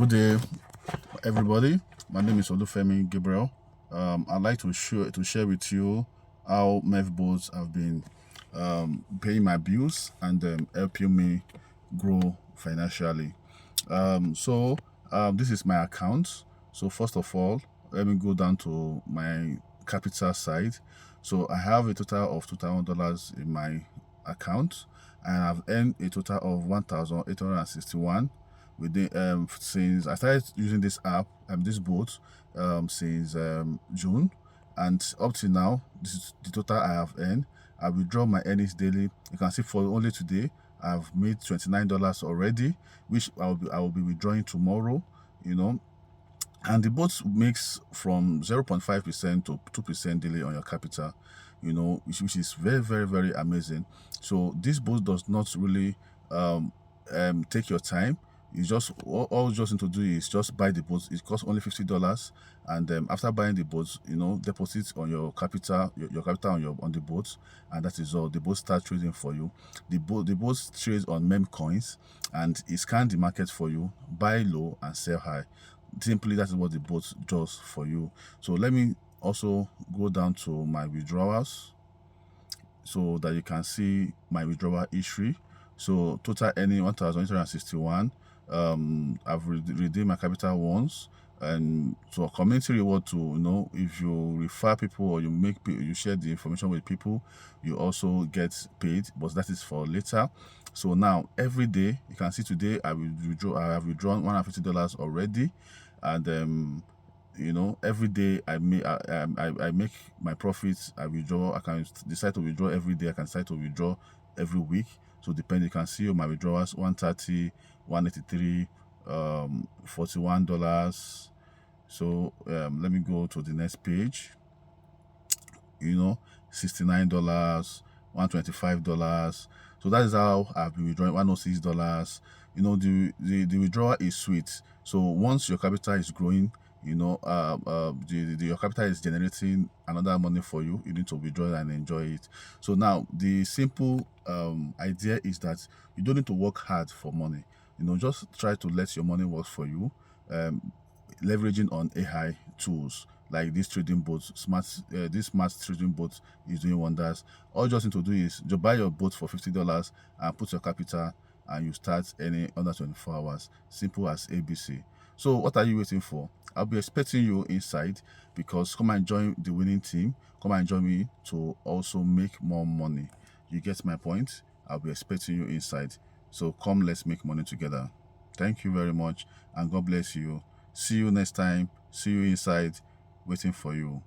Good day, everybody. My name is Olufemi Gabriel. I'd like to share with you how MEVBOT have been paying my bills and helping me grow financially. This is my account. So first of all, let me go down to my capital side. So I have a total of $2,000 in my account, and I've earned a total of 1,861 within since I started using this app, this bot, since June, and up to now. This is the total I have earned. I withdraw my earnings daily. You can see for only today I've made $29 already, which I will be withdrawing tomorrow, and the bot makes from 0.5% to 2% daily on your capital, which is very, very, very amazing. So this bot does not really take your time. It's just all you just need to do is just buy the boat. It costs only $50, and after buying the boat, deposit on your capital, your capital on the boat, and that is all. The boat starts trading for you. The boat trades on meme coins, and it scans the market for you. Buy low and sell high. Simply, that is what the boat does for you. So let me also go down to my withdrawals so that you can see my withdrawal history. So total earning 1,861. I've redeemed my capital once, and so a community reward to if you refer people or you share the information with people, you also get paid, but that is for later. So now every day, you can see today I have withdrawn $150 already, and every day I make my profits. I withdraw. I can decide to withdraw every day. I can decide to withdraw every week. So depending, you can see my withdrawals: 130, 183, $41. So let me go to the next page. $69, $125. So that is how I've been withdrawing. $106. The withdrawal is sweet. So once your capital is growing, your capital is generating another money for you. You need to withdraw and enjoy it. So now the simple idea is that you don't need to work hard for money. Just try to let your money work for you, leveraging on AI tools like this trading bot. This smart trading bot is doing wonders. All you just need to do is to buy your bot for $50 and put your capital, and you start earning under 24 hours. Simple as ABC. So what are you waiting for? I'll be expecting you inside, because come and join the winning team. Come and join me to also make more money. You get my point? I'll be expecting you inside. So come, let's make money together. Thank you very much, and God bless you. See you next time. See you inside, waiting for you.